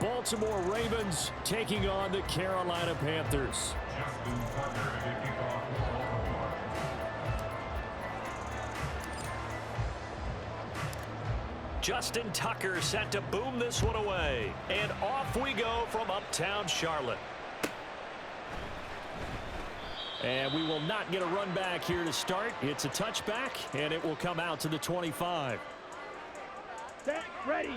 Baltimore Ravens taking on the Carolina Panthers. Justin Tucker set to boom this one away. And off we go from uptown Charlotte. And we will not get a run back here to start. It's a touchback, and it will come out to the 25. Set, ready.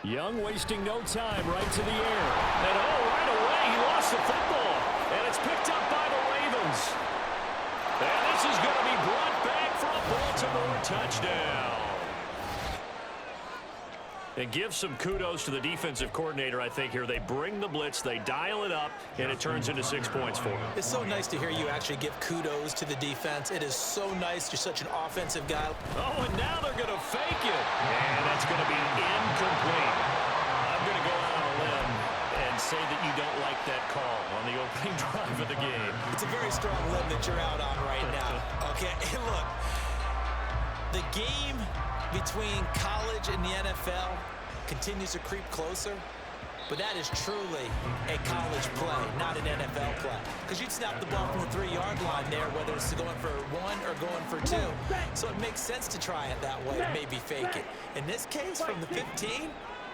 Young wasting no time, right to the air. And right away, he lost the football. And it's picked up by the Ravens. And this is going to be brought back for a Baltimore touchdown. And give some kudos to the defensive coordinator, I think, here. They bring the blitz, they dial it up, and it turns into 6 points for them. It's so nice to hear you actually give kudos to the defense. It is so nice. You're such an offensive guy. Oh, and now they're going to fake it. And that's going to be incomplete. I'm going to go out on a limb and say that you don't like that call on the opening drive of the game. It's a very strong limb that you're out on right now. Okay, and look, the game between college and the NFL continues to creep closer, but that is truly a college play, not an NFL play. Because you'd snap the ball from the 3-yard line there, whether it's going for 1 or going for 2. So it makes sense to try it that way, maybe fake it. In this case, from the 15,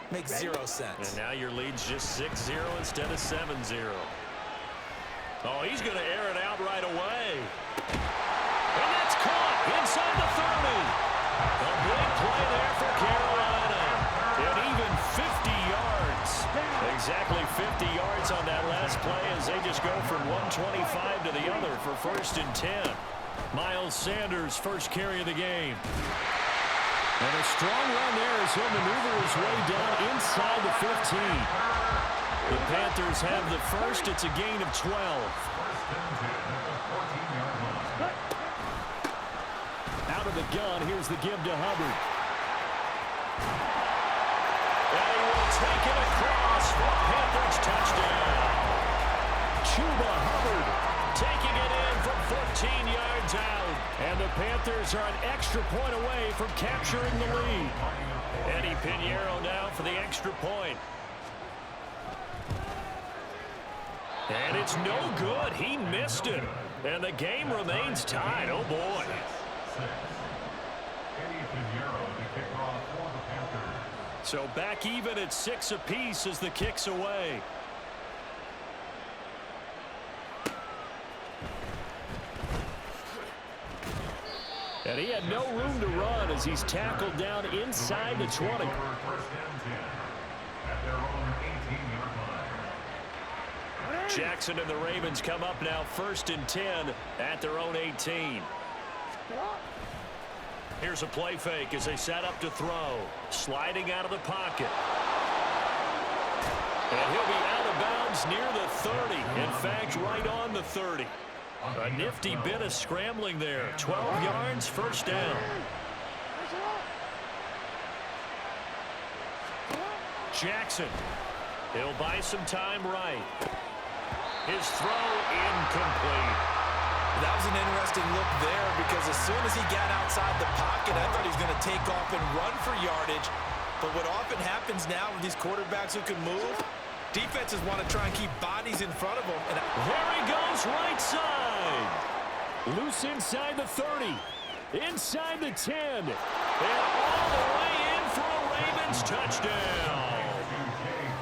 makes 0 sense. And now your lead's just 6-0 instead of 7-0. Oh, he's going to air it out right away. And that's caught inside the 30. A big play there for Carolina. And even 50 yards. Exactly 50 yards on that last play as they just go from 125 to the other for 1st and 10. Miles Sanders, first carry of the game. And a strong run there as he'll maneuver his way down inside the 15. The Panthers have the first. It's a gain of 12. Out of the gun, here's the give to Hubbard. And he will take it across for a Panthers touchdown. Chuba Hubbard taking it in from 14 yards out. And the Panthers are an extra point away from capturing the lead. Eddie Pinheiro now for the extra point. And it's no good. He missed it. And the game remains tied. Oh, boy. So back even at 6 apiece as the kick's away. And he had no room to run as he's tackled down inside the 20. Jackson and the Ravens come up now 1st and 10 at their own 18. Here's a play fake as they set up to throw. Sliding out of the pocket. And he'll be out of bounds near the 30. In fact, right on the 30. A nifty bit of scrambling there. 12 yards, first down. Jackson. He'll buy some time right. His throw incomplete. That was an interesting look there because as soon as he got outside the pocket, I thought he was going to take off and run for yardage. But what often happens now with these quarterbacks who can move, defenses want to try and keep bodies in front of them. And there he goes right side. Loose inside the 30. Inside the 10. And all the way in for a Ravens touchdown.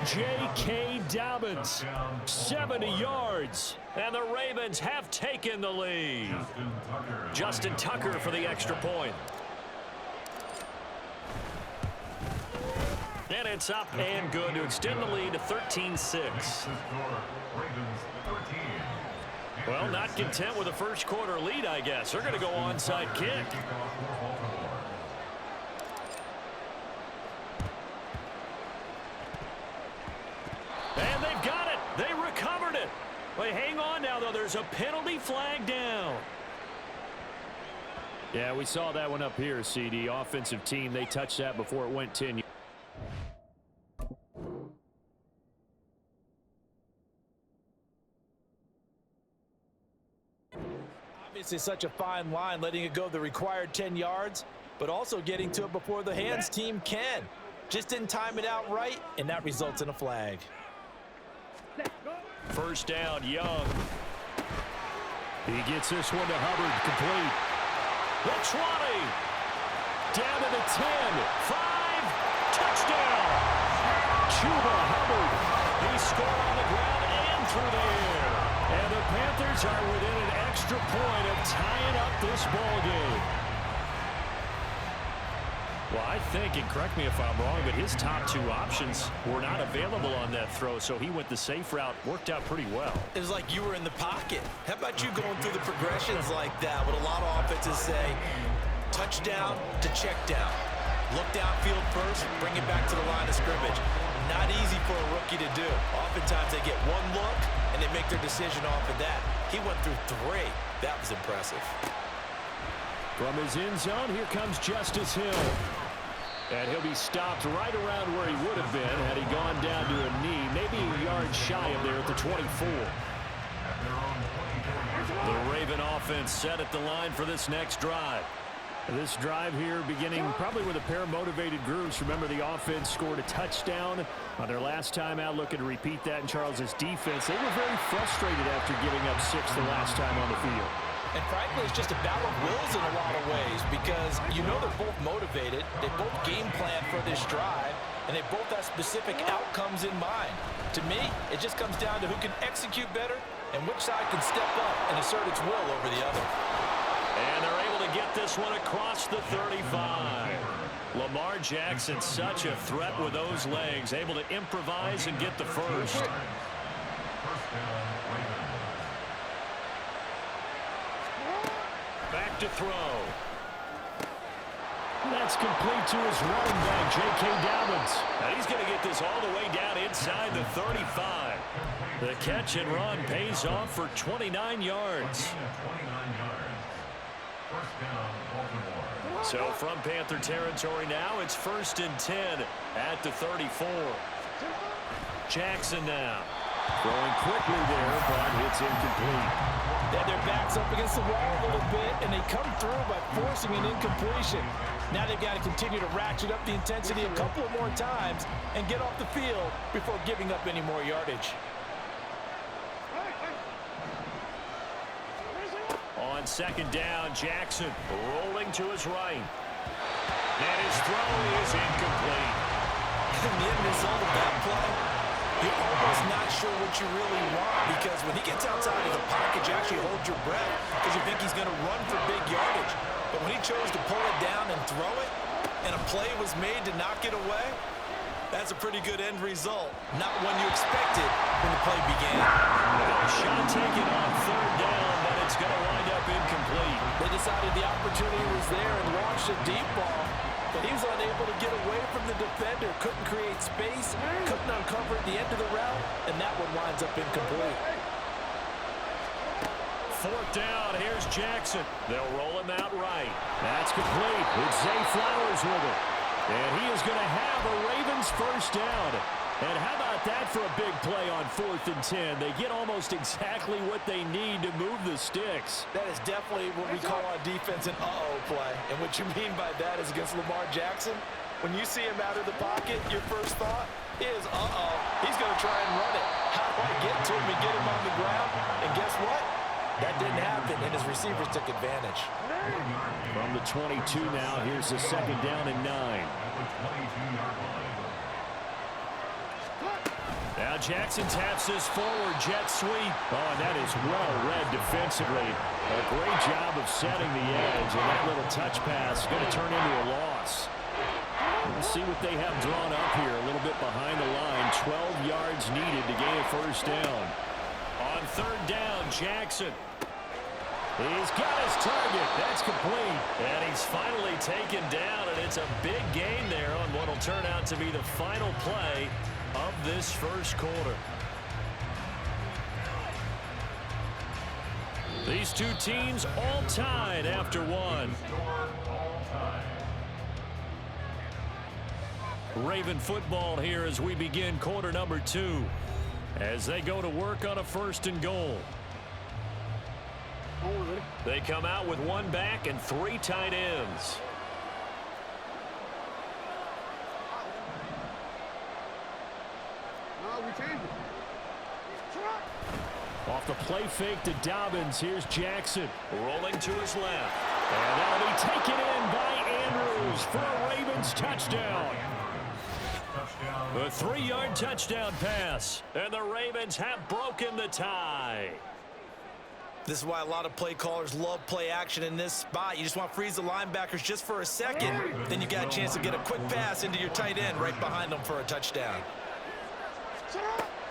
J.K. Dobbins, 70 yards, and the Ravens have taken the lead. Justin Tucker for the extra point. And it's up and good to extend the lead to 13-6. Well, not content with a first quarter lead, I guess. They're going to go onside kick. And they've got it. They recovered it. But hang on now, though. There's a penalty flag down. Yeah, we saw that one up here, CD. Offensive team, they touched that before it went 10 yards. Obviously such a fine line, letting it go the required 10 yards. but also getting to it before the hands team can. Just didn't time it out right, and that results in a flag. First down, Young. He gets this one to Hubbard, complete. The 20. Down to the 10. 5. Touchdown. Chuba Hubbard. He scored on the ground and through the air. And the Panthers are within an extra point of tying up this ball game. Well, I think, and correct me if I'm wrong, but his top two options were not available on that throw, so he went the safe route. Worked out pretty well. It was like you were in the pocket. How about you going through the progressions like that? What a lot of offenses say, touchdown to check down. Look downfield first, bring it back to the line of scrimmage. Not easy for a rookie to do. Oftentimes they get one look, and they make their decision off of that. He went through 3. That was impressive. From his end zone, here comes Justice Hill. And he'll be stopped right around where he would have been had he gone down to a knee, maybe a yard shy of there at the 24. The Raven offense set at the line for this next drive. This drive here beginning probably with a pair of motivated groups. Remember, the offense scored a touchdown on their last time out, looking to repeat that in Charles's defense. They were very frustrated after giving up 6 the last time on the field. And frankly, it's just a battle of wills in a lot of ways because you know they're both motivated. They both game plan for this drive, and they both have specific outcomes in mind. To me, it just comes down to who can execute better and which side can step up and assert its will over the other. And they're able to get this one across the 35. Lamar Jackson, such a threat with those legs, able to improvise and get the first. Back to throw. That's complete to his running back, J.K. Dobbins. And he's going to get this all the way down inside the 35. The catch and run pays off for 29 yards. So from Panther territory now, it's 1st and 10 at the 34. Jackson now. Throwing quickly there, but it's incomplete. They had their backs up against the wall a little bit, and they come through by forcing an incompletion. Now they've got to continue to ratchet up the intensity a couple more times and get off the field before giving up any more yardage. On 2nd down, Jackson rolling to his right. And his throw is incomplete. And the end result of that play, you're almost not sure what you really want because when he gets outside of the pocket, you actually hold your breath because you think he's going to run for big yardage. But when he chose to pull it down and throw it, and a play was made to knock it away, that's a pretty good end result. Not one you expected when the play began. Shot taken on 3rd down, but it's going to wind up incomplete. They decided the opportunity was there and launched a deep ball, but he was unable to get away from the defender, couldn't create space, couldn't uncover at the end of the route, and that one winds up incomplete. 4th down, here's Jackson. They'll roll him out right. That's complete. It's Zay Flowers with it. And he is going to have a Ravens first down. And how about that for a big play on 4th and 10? They get almost exactly what they need to move the sticks. That is definitely what we call on defense an uh-oh play. And what you mean by that is against Lamar Jackson, when you see him out of the pocket, your first thought is, uh-oh, he's going to try and run it. How do I get to him and get him on the ground? And guess what? That didn't happen, and his receivers took advantage. From the 22 now, here's the 2nd down and 9. Now Jackson taps this forward jet sweep. Oh, and that is well read defensively. A great job of setting the edge, and that little touch pass is going to turn into a loss. Let's see what they have drawn up here. A little bit behind the line. 12 yards needed to gain a first down. On 3rd down, Jackson. He's got his target. That's complete. And he's finally taken down, and it's a big gain there on what will turn out to be the final play of this first quarter. These two teams all tied after one. Raven football here as we begin quarter number 2. As they go to work on a 1st and goal. They come out with 1 back and 3 tight ends. We change it. Off the play fake to Dobbins. Here's Jackson rolling to his left. And that'll be taken in by Andrews for a Ravens touchdown. A 3-yard touchdown pass. And the Ravens have broken the tie. This is why a lot of play callers love play action in this spot. You just want to freeze the linebackers just for a second. Then you got a chance to get a quick pass into your tight end right behind them for a touchdown.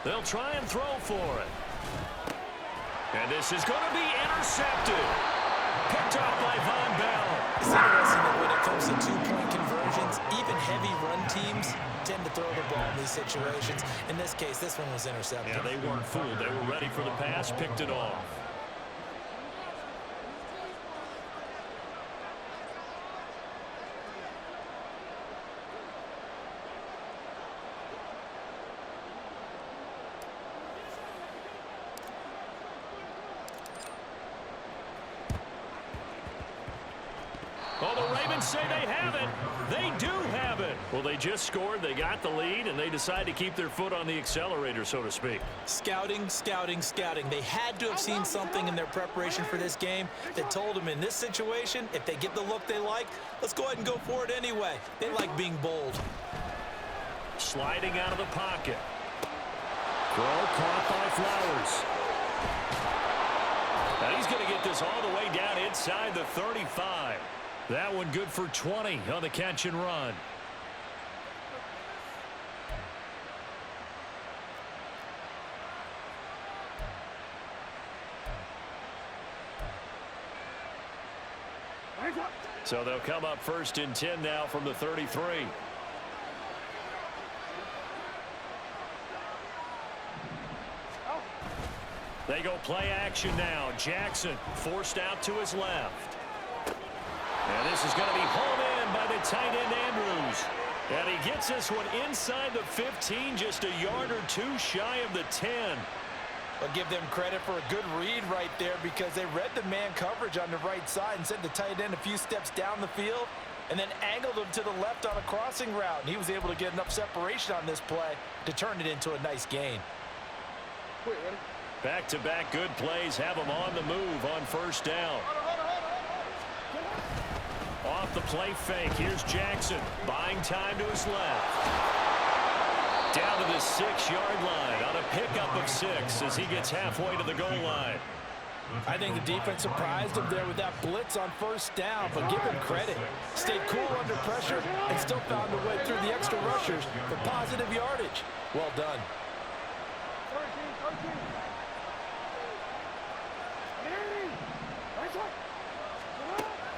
They'll try and throw for it. And this is going to be intercepted. Picked off by Von Bell. It's interesting that when it comes to two-point conversions, even heavy run teams tend to throw the ball in these situations. In this case, this one was intercepted. Yeah, they weren't fooled. They were ready for the pass, picked it off. Well, the Ravens say they have it. They do have it. Well, they just scored. They got the lead, and they decide to keep their foot on the accelerator, so to speak. Scouting, scouting, scouting. They had to have seen something in their preparation for this game that told them in this situation, if they get the look they like, let's go ahead and go for it anyway. They like being bold. Sliding out of the pocket. Throw caught by Flowers. Now he's going to get this all the way down inside the 35. That one good for 20 on the catch and run. So they'll come up 1st and 10 now from the 33. They go play action now. Jackson forced out to his left. And this is going to be hauled in by the tight end Andrews. And he gets this one inside the 15, just a yard or two shy of the 10. I'll give them credit for a good read right there because they read the man coverage on the right side and sent the tight end a few steps down the field and then angled him to the left on a crossing route. And he was able to get enough separation on this play to turn it into a nice gain. Back-to-back good plays have him on the move on 1st down. Off the play fake. Here's Jackson. Buying time to his left. Down to the 6-yard line on a pickup of 6 as he gets halfway to the goal line. I think the defense surprised him there with that blitz on 1st down, but give him credit. Stayed cool under pressure and still found a way through the extra rushers for positive yardage. Well done.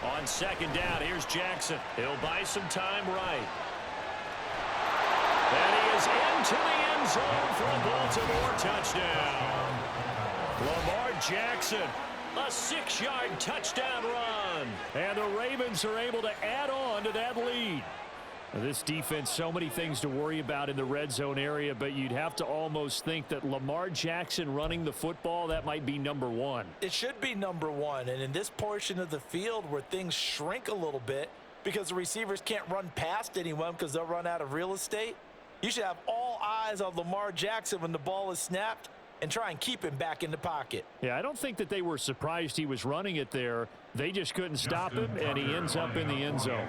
On 2nd down, here's Jackson. He'll buy some time right. And he is into the end zone for a Baltimore touchdown. Lamar Jackson, a 6-yard touchdown run. And the Ravens are able to add on to that lead. This defense, so many things to worry about in the red zone area, but you'd have to almost think that Lamar Jackson running the football, that might be number 1. It should be number 1, and in this portion of the field where things shrink a little bit because the receivers can't run past anyone because they'll run out of real estate, you should have all eyes on Lamar Jackson when the ball is snapped and try and keep him back in the pocket. Yeah, I don't think that they were surprised he was running it there. They just couldn't stop him, and he ends up in the end zone.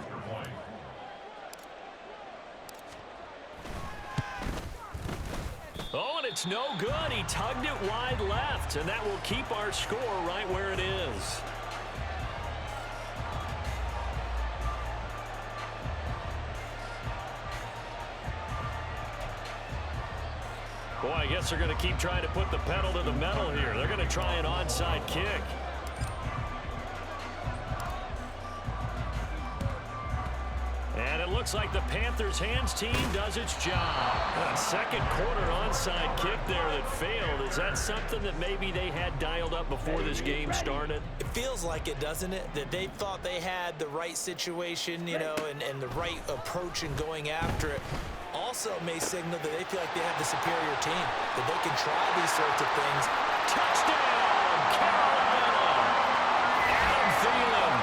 Oh, and it's no good. He tugged it wide left, and that will keep our score right where it is. Boy, I guess they're going to keep trying to put the pedal to the metal here. They're going to try an onside kick. And it looks like the Panthers hands team does its job. A 2nd quarter onside kick there that failed. Is that something that maybe they had dialed up before this game started? It feels like it, doesn't it? That they thought they had the right situation, you know, and the right approach in going after it. Also may signal that they feel like they have the superior team, that they can try these sorts of things. Touchdown, Carolina! Adam Thielen,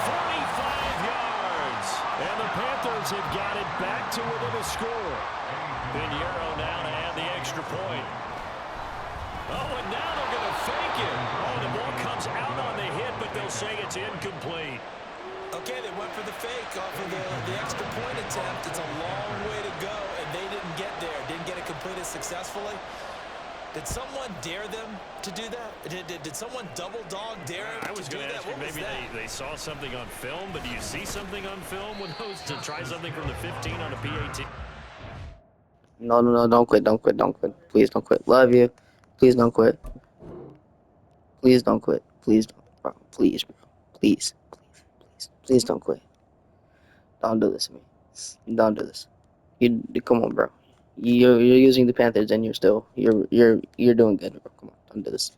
45 yards. And the Panthers Panthers have got it back to within a score. Pinheiro now to add the extra point. Oh, and now they're going to fake it. Oh, the ball comes out on the hit, but they'll say it's incomplete. Okay, they went for the fake off of the extra point attempt. It's a long way to go, and they didn't get there. Didn't get it completed successfully. Did someone dare them to do that? Did someone double dog dare them I was going to ask you, maybe they saw something on film, but do you see something on film with those to try something from the 15 on a PAT? No, don't quit. Please don't quit. Love you. Please don't quit. Please don't quit. Please don't, bro. Please, bro. Please don't quit. Don't do this to me. Don't do this. You come on, bro. You're using the Panthers and you're doing good, bro. Come on, don't do this.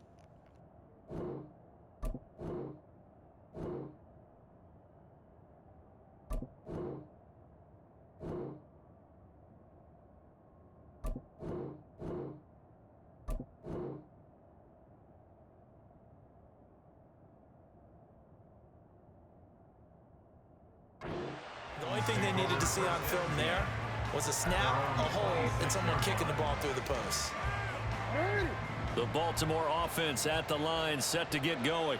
The only thing they needed to see on film there was a snap, a hole, and someone kicking the ball through the post. The Baltimore offense at the line, set to get going.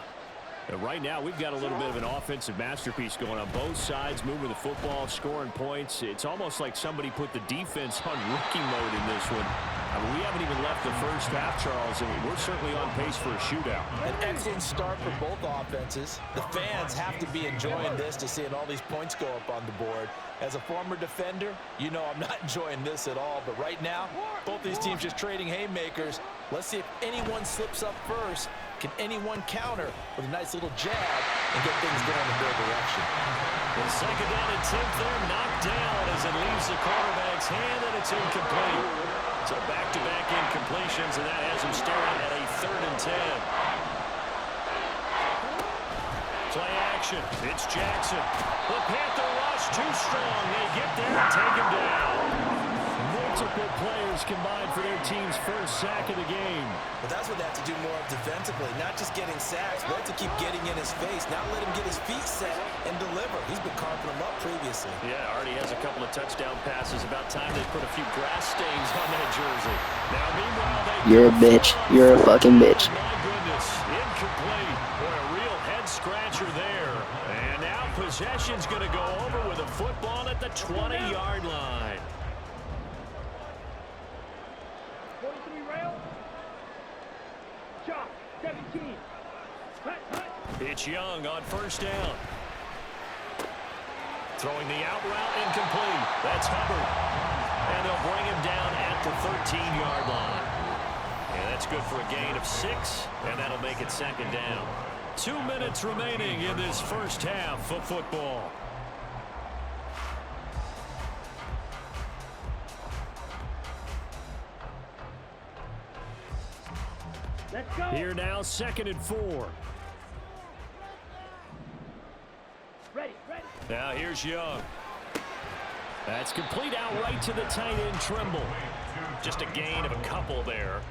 And right now, we've got a little bit of an offensive masterpiece going on both sides, moving the football, scoring points. It's almost like somebody put the defense on rookie mode in this one. I mean, we haven't even left the first half, Charles, and we're certainly on pace for a shootout. An excellent start for both offenses. The fans have to be enjoying this to seeing all these points go up on the board. As a former defender, you know I'm not enjoying this at all. But right now, both these teams just trading haymakers. Let's see if anyone slips up first. Can anyone counter with a nice little jab and get things going in their direction? The second down attempt there knocked down as it leaves the quarterback's hand, and it's incomplete. So back-to-back incompletions, and that has him staring at a 3rd and 10. Play action. It's Jackson. The Panther rush too strong. They get there and take him down. Multiple players combined for their team's first sack of the game. But that's what they have to do more of defensively, not just getting sacks, but to keep getting in his face, not let him get his feet set and deliver. He's been carping them up previously. Yeah, already has a couple of touchdown passes. About time they put a few grass stains on that jersey. Now, meanwhile, You're a bitch. You're a fucking bitch. My goodness, incomplete. Boy, a real head-scratcher there. And now possession's going to go over with a football at the 20-yard line. 43 rail. Shot. 17. It's Young on first down. Throwing the out route incomplete. That's Hubbard. And they'll bring him down at the 13-yard line. And that's good for a gain of 6, and that'll make it 2nd down. 2 minutes remaining in this first half of football. Let's go. Here now, 2nd and 4. Ready. Now here's Young. That's complete outright to the tight end, Trimble. Just a gain of a couple there.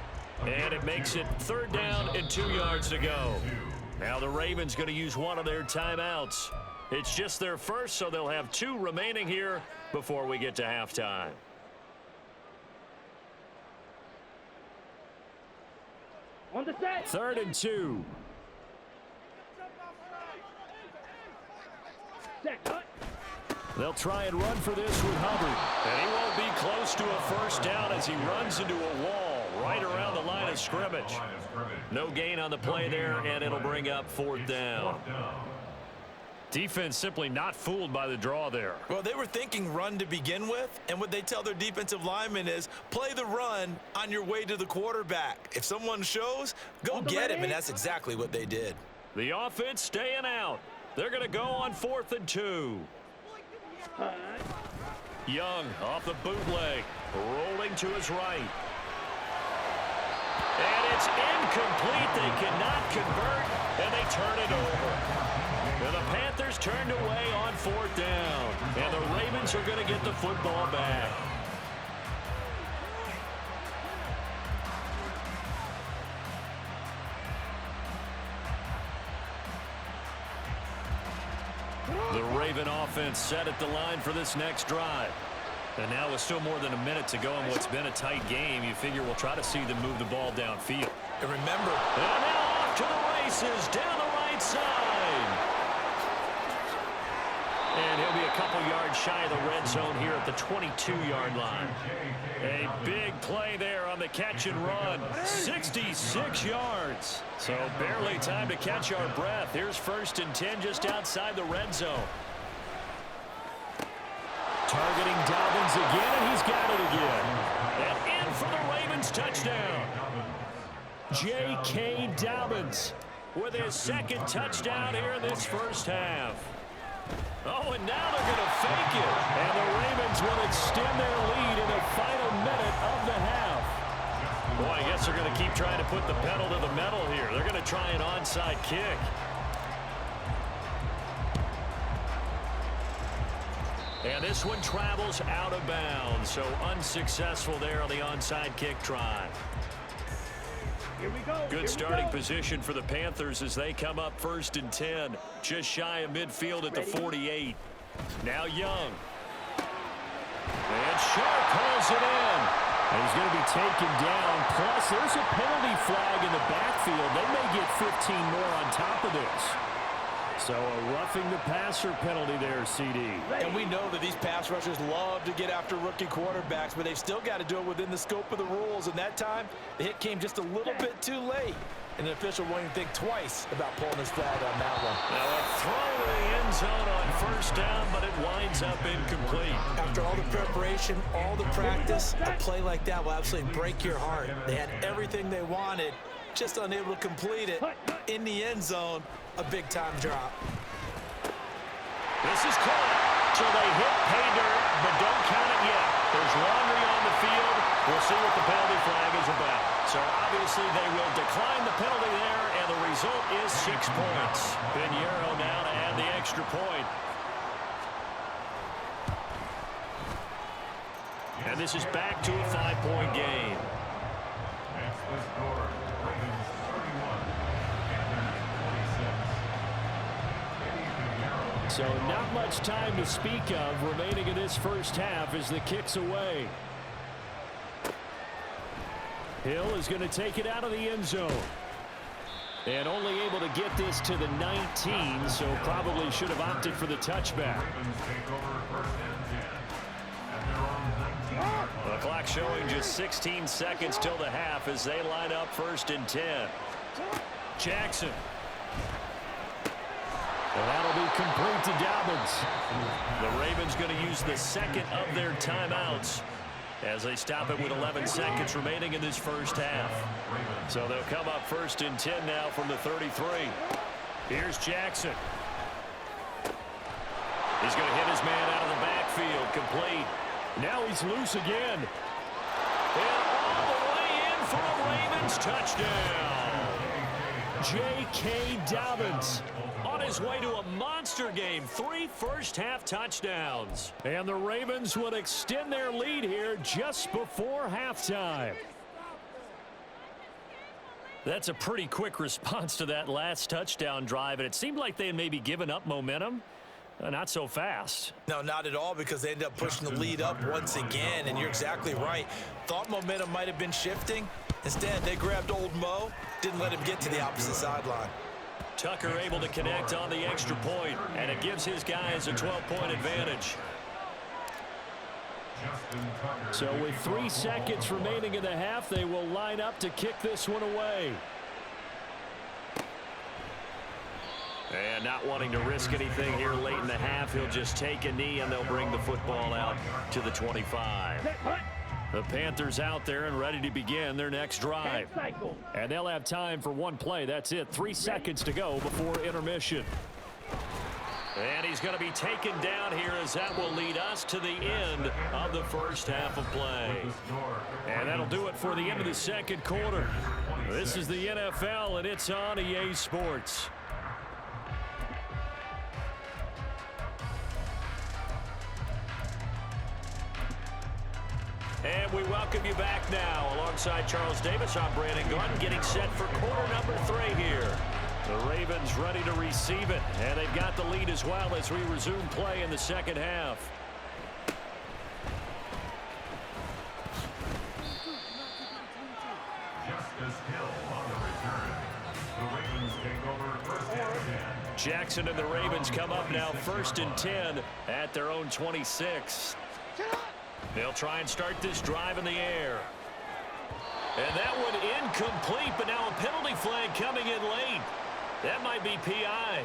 And it makes it 3rd down and 2 yards to go. Now the Ravens going to use one of their timeouts. It's just their first, so they'll have 2 remaining here before we get to halftime. On the set. 3rd and 2. Set. Cut. They'll try and run for this with Hubbard. And he won't be close to a first down as he runs into a wall right around the line of scrimmage. No gain on the play there, and it'll bring up 4th down. Defense simply not fooled by the draw there. Well, they were thinking run to begin with, and what they tell their defensive linemen is play the run on your way to the quarterback. If someone shows, go get him, and that's exactly what they did. The offense staying out. They're going to go on 4th and 2. Young off the bootleg, rolling to his right. And it's incomplete. They cannot convert, and they turn it over. And the Panthers turned away on 4th down. And the Ravens are going to get the football back. The Ravens Raven offense set at the line for this next drive. And now with still more than a minute to go in what's been a tight game, you figure we'll try to see them move the ball downfield. And remember, and now off to the races down the right side. And he'll be a couple yards shy of the red zone here at the 22-yard line. A big play there on the catch and run. 66 yards. So barely time to catch our breath. Here's 1st and 10 just outside the red zone. Targeting Dobbins again, and he's got it again. And in for the Ravens touchdown. J.K. Dobbins with his 2nd touchdown here in this first half. Oh, and now they're going to fake it. And the Ravens will extend their lead in the final minute of the half. Boy, I guess they're going to keep trying to put the pedal to the metal here. They're going to try an onside kick. And this one travels out of bounds, so unsuccessful there on the onside kick try. Here we go. Good starting position for the Panthers as they come up 1st and 10. Just shy of midfield at the 48. Now Young. And Sharp holds it in. And he's going to be taken down. Plus, there's a penalty flag in the backfield. They may get 15 more on top of this. So a roughing the passer penalty there, CD. and we know that these pass rushers love to get after rookie quarterbacks, but they've still got to do it within the scope of the rules. And that time, the hit came just a little bit too late. And the official won't even think twice about pulling his flag on that one. Now a throw in the end zone on 1st down, but it winds up incomplete. After all the preparation, all the practice, a play like that will absolutely break your heart. They had everything they wanted, just unable to complete it. In the end zone, a big-time drop. This is caught. So they hit pay dirt, but don't count it yet. There's laundry on the field. We'll see what the penalty flag is about. So obviously they will decline the penalty there, and the result is 6 points. Pinheiro now to add the extra point. And this is back to a 5-point game. So not much time to speak of remaining in this first half as the kick's away. Hill is going to take it out of the end zone. And only able to get this to the 19, so probably should have opted for the touchback. The clock showing just 16 seconds till the half as they line up 1st and 10. Jackson. Well, that'll be complete to Dobbins. The Ravens going to use the 2nd of their timeouts as they stop it with 11 seconds remaining in this first half. So they'll come up 1st and 10 now from the 33. Here's Jackson. He's going to hit his man out of the backfield. Complete. Now he's loose again. And all the way in for a Ravens touchdown. J.K. Dobbins on his way to a monster game. 3 first-half touchdowns. And the Ravens would extend their lead here just before halftime. That's a pretty quick response to that last touchdown drive, and it seemed like they had maybe given up momentum. Not so fast. No, not at all, because they ended up pushing the lead up once again, and you're exactly right. Thought momentum might have been shifting. Instead, they grabbed old Mo, didn't let him get to the opposite sideline. Tucker able to connect on the extra point, and it gives his guys a 12-point advantage. So with 3 seconds remaining in the half, they will line up to kick this one away. And not wanting to risk anything here late in the half, he'll just take a knee and they'll bring the football out to the 25. The Panthers out there and ready to begin their next drive. And they'll have time for one play. That's it. 3 seconds to go before intermission. And he's going to be taken down here as that will lead us to the end of the first half of play. And that'll do it for the end of the second quarter. This is the NFL, and it's on EA Sports. And we welcome you back now. Alongside Charles Davis, I'm Brandon Gordon, getting set for quarter number 3 here The Ravens ready to receive it, and they've got the lead as well as we resume play in the second half. Jackson and the Ravens come up now 1st and 10 at their own 26. They'll try and start this drive in the air. And that one incomplete, but now a penalty flag coming in late. That might be PI.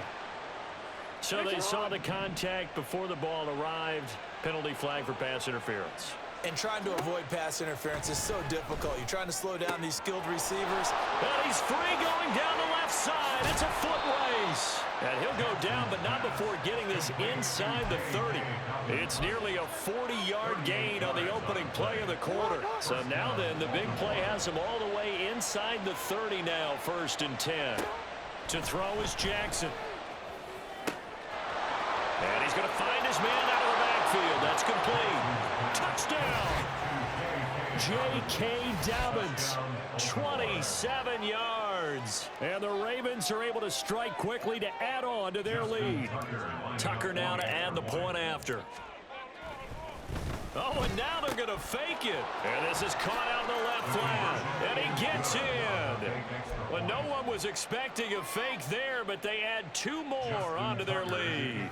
So they saw the contact before the ball arrived. Penalty flag for pass interference. And trying to avoid pass interference is so difficult. You're trying to slow down these skilled receivers. And he's free going down the left side. It's a foot race. And he'll go down, but not before getting this inside the 30. It's nearly a 40-yard gain on the opening play of the quarter. So now then, the big play has him all the way inside the 30 now, 1st and 10. To throw is Jackson. And he's going to find his man out of the backfield. That's complete. Touchdown. J.K. Dobbins, 27 yards. And the Ravens are able to strike quickly to add on to their lead. Tucker now to add the point after. Oh, and now they're going to fake it. And this is caught out in the left flat. And he gets in. Well, no one was expecting a fake there, but they add 2 more onto their lead.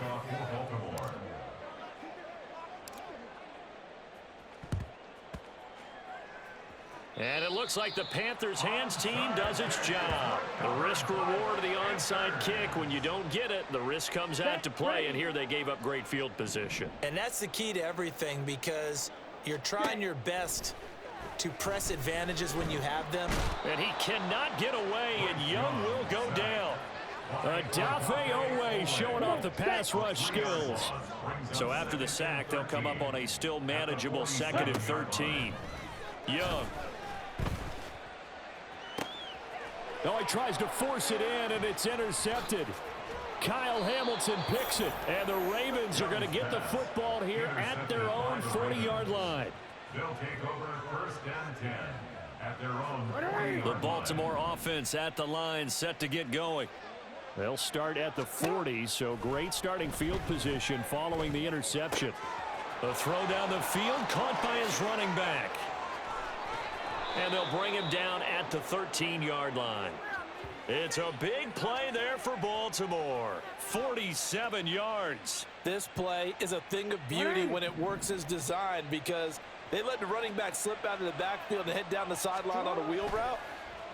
And it looks like the Panthers hands team does its job. The risk reward of the onside kick. When you don't get it, the risk comes out to play, and here they gave up great field position. And that's the key to everything, because you're trying your best to press advantages when you have them. And he cannot get away, and Young will go down. Dafe Owe showing off the pass rush skills. So after the sack, they'll come up on a still manageable 2nd and 13. Young. Oh, he tries to force it in, and it's intercepted. Kyle Hamilton picks it, and the Ravens are going to get the football here at their own 40-yard line. They'll take over 1st and 10 at their own. The Baltimore offense at the line, set to get going. They'll start at the 40, so great starting field position following the interception. A throw down the field, caught by his running back. And they'll bring him down at the 13-yard line. It's a big play there for Baltimore. 47 yards. This play is a thing of beauty when it works as designed, because they let the running back slip out of the backfield and head down the sideline on a wheel route.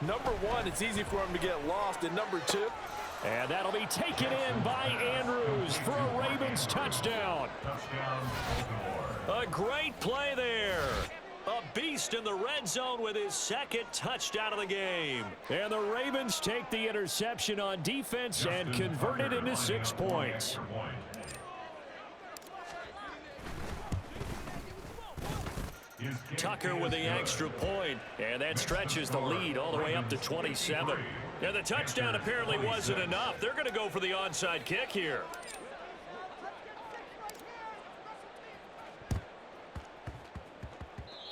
Number one, it's easy for him to get lost. And number two, and that'll be taken in by Andrews for a Ravens touchdown. A great play there. A beast in the red zone with his 2nd touchdown of the game. And the Ravens take the interception on defense and convert it into 6 points. Tucker with the extra point, and that stretches the lead all the way up to 27. And the touchdown apparently wasn't enough. They're going to go for the onside kick here.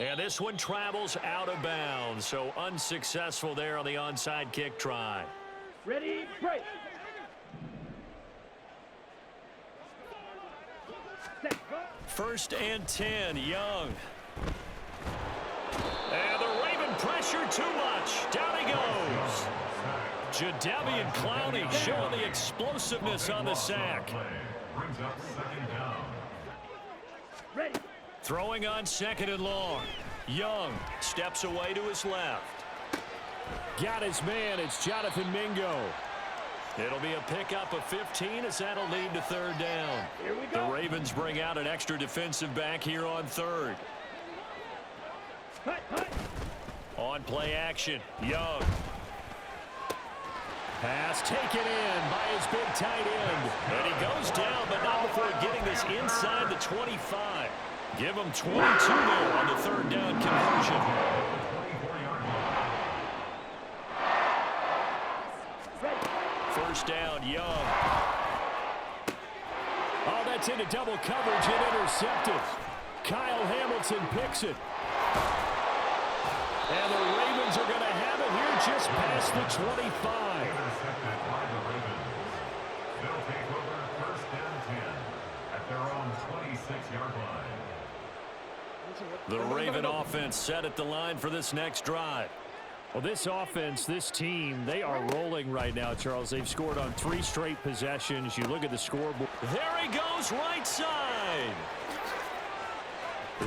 And this one travels out of bounds, so unsuccessful there on the onside kick try. Ready, break. 1st and 10, Young. And the Raven pressure too much. Down he goes. Jadeveon Clowney showing the explosiveness on the sack. Brings up 2nd down. Ready. Throwing on 2nd and long. Young steps away to his left. Got his man. It's Jonathan Mingo. It'll be a pickup of 15 as that'll lead to 3rd down. Here we go. The Ravens bring out an extra defensive back here on 3rd. On play action, Young. Pass taken in by his big tight end. And he goes down, but not before getting this inside the 25. Give him 22 there on the 3rd down conversion. First down, Young. Oh, that's into double coverage and intercepted. Kyle Hamilton picks it. And the Ravens are going to have it here just past the 25. Intercepted by the Ravens. They'll take over first and 10 at their own 26-yard line. The Raven offense set at the line for this next drive. Well, this offense, this team, they are rolling right now, Charles. They've scored on 3 straight possessions. You look at the scoreboard. There he goes, right side.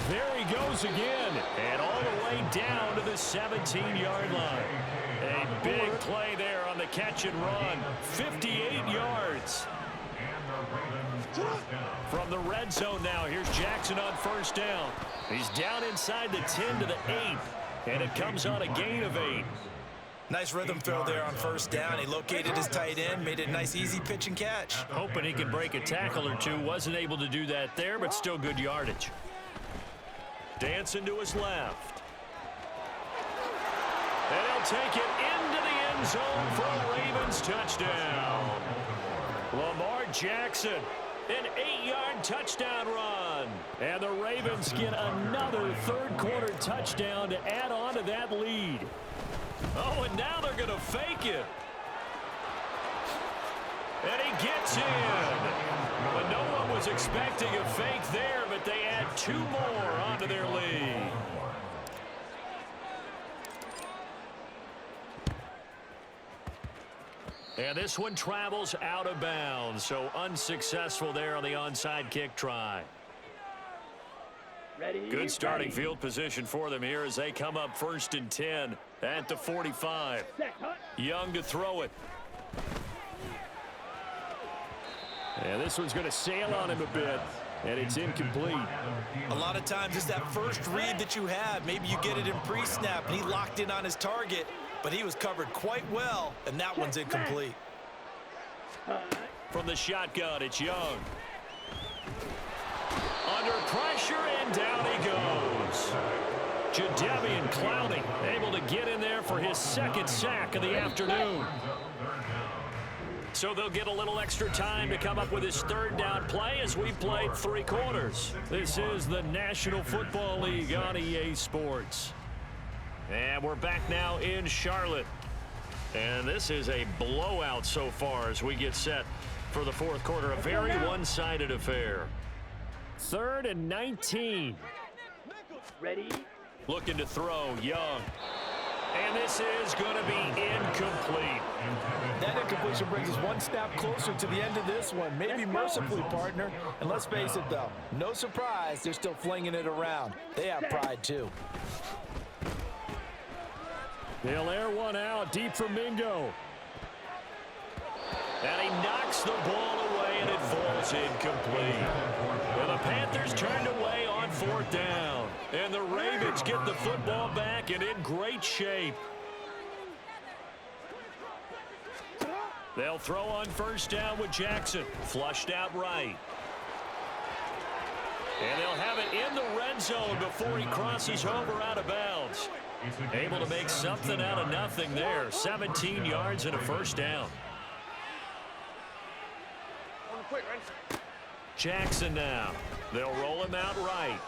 There he goes again, and all the way down to the 17-yard line. A big play there on the catch and run. 58 yards. From the red zone now, here's Jackson on first down. He's down inside the 10 to the 8, and it comes on a gain of 8. Nice rhythm throw there on first down. He located his tight end, made it a nice, easy pitch and catch. Hoping he can break a tackle or two. Wasn't able to do that there, but still good yardage. Dancing to his left. And he'll take it into the end zone for a Ravens touchdown. Lamar Jackson, an 8-yard touchdown run. And the Ravens get another third-quarter touchdown to add on to that lead. Oh, and now they're going to fake it. And he gets in. But no one was expecting a fake there, but they add 2 more onto their lead. And this one travels out of bounds, so unsuccessful there on the onside kick try. Good starting field position for them here as they come up first and 10 at the 45. Young to throw it. And this one's going to sail on him a bit, and it's incomplete. A lot of times it's that first read that you have. Maybe you get it in pre-snap, and he locked in on his target, but he was covered quite well, and that one's incomplete. From the shotgun, it's Young. Under pressure, and down he goes. Jadeveon Clowney able to get in there for his second sack of the afternoon. So they'll get a little extra time to come up with his third down play as we played 3 quarters. This is the National Football League on EA Sports. And we're back now in Charlotte. And this is a blowout so far as we get set for the fourth quarter. A very one-sided affair. 3rd and 19. Ready? Looking to throw, Young. And this is going to be incomplete. That incompletion brings us one step closer to the end of this one. Maybe mercifully, partner. And let's face it, though, no surprise, they're still flinging it around. They have pride, too. They'll air one out deep for Mingo. And he knocks the ball away, and it falls incomplete. Well, the Panthers turned away on 4th down. And the Ravens get the football back and in great shape. They'll throw on first down with Jackson. Flushed out right. And they'll have it in the red zone before he crosses over out of bounds. Able to make something out of nothing there. 17 yards and a first down. Jackson now. They'll roll him out right.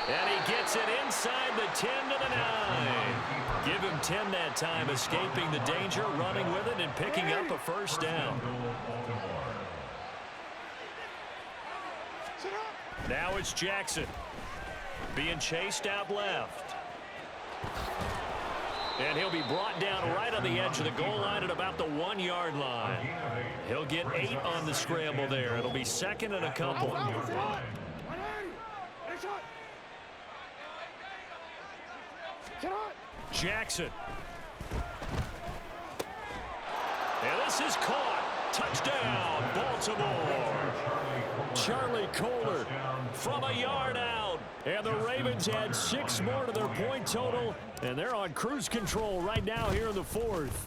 And he gets it inside the 10 to the 9. Give him 10 that time, escaping the danger, running with it, and picking up a first down. Now it's Jackson. Being chased out left. And he'll be brought down right on the edge of the goal line at about the 1-yard line. He'll get 8 on the scramble there. It'll be 2nd and a couple. Jackson. And this is caught. Touchdown, Baltimore. Charlie Kohler from a yard out. And the Ravens add 6 more to their point total. And they're on cruise control right now here in the 4th.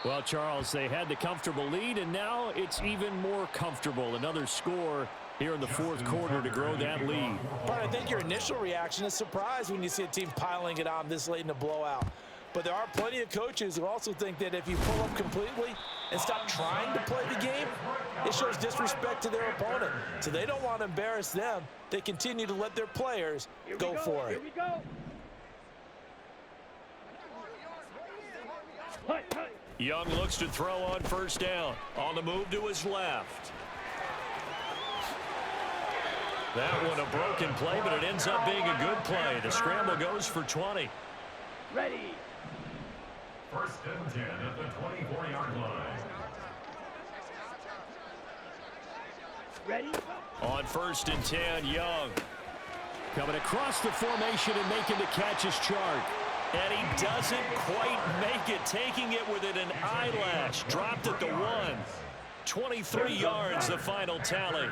Well, Charles, they had the comfortable lead, and now it's even more comfortable. Another score here in the 4th quarter to grow that lead. But I think your initial reaction is surprise when you see a team piling it on this late in a blowout. But there are plenty of coaches who also think that if you pull up completely and stop trying to play the game, it shows disrespect to their opponent. So they don't want to embarrass them. They continue to let their players go for it. Here we go. Young looks to throw on first down. On the move to his left. That one a broken play, but it ends up being a good play. The scramble goes for 20. Ready. First and 10 at the 24-yard line. Ready. On first and 10, Young. Coming across the formation and making the catch is Chark. And he doesn't quite make it, taking it within an eyelash. Dropped at the 1. 23 yards, the final tally.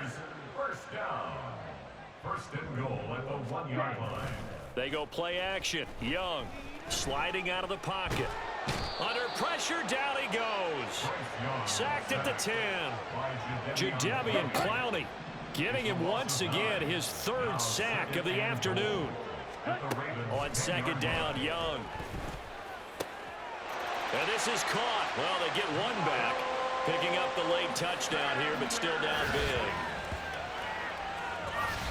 First down. First and goal at the 1-yard line. They go play action. Young sliding out of the pocket. Under pressure, down he goes. Sacked at the 10. Jadeveon Clowney giving him once again his 3rd sack of the afternoon. On second down, Young. And this is caught. Well, they get one back. Picking up the late touchdown here, but still down big.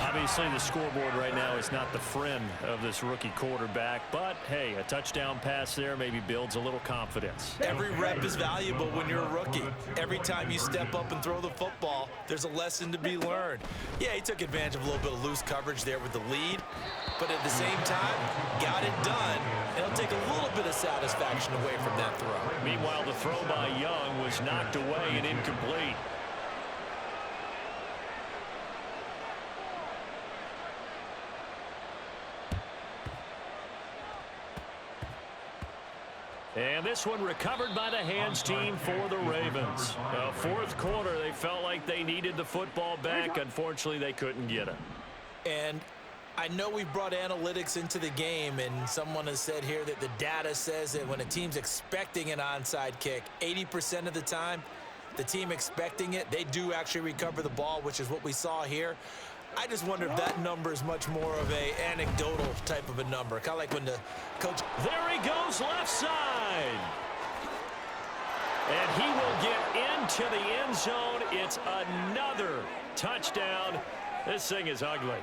Obviously, the scoreboard right now is not the friend of this rookie quarterback. But, hey, a touchdown pass there maybe builds a little confidence. Every rep is valuable when you're a rookie. Every time you step up and throw the football, there's a lesson to be learned. Yeah, he took advantage of a little bit of loose coverage there with the lead. But at the same time, got it done. And it'll take a little bit of satisfaction away from that throw. Meanwhile, the throw by Young was knocked away and incomplete. And this one recovered by the hands team for the Ravens. Fourth quarter, they felt like they needed the football back. Unfortunately, they couldn't get it. And I know we brought analytics into the game, and someone has said here that the data says that when a team's expecting an onside kick, 80% of the time, the team expecting it, they do actually recover the ball, which is what we saw here. I just wonder if that number is much more of a anecdotal type of a number. Kind of like when the coach... There he goes, left side. And he will get into the end zone. It's another touchdown. This thing is ugly.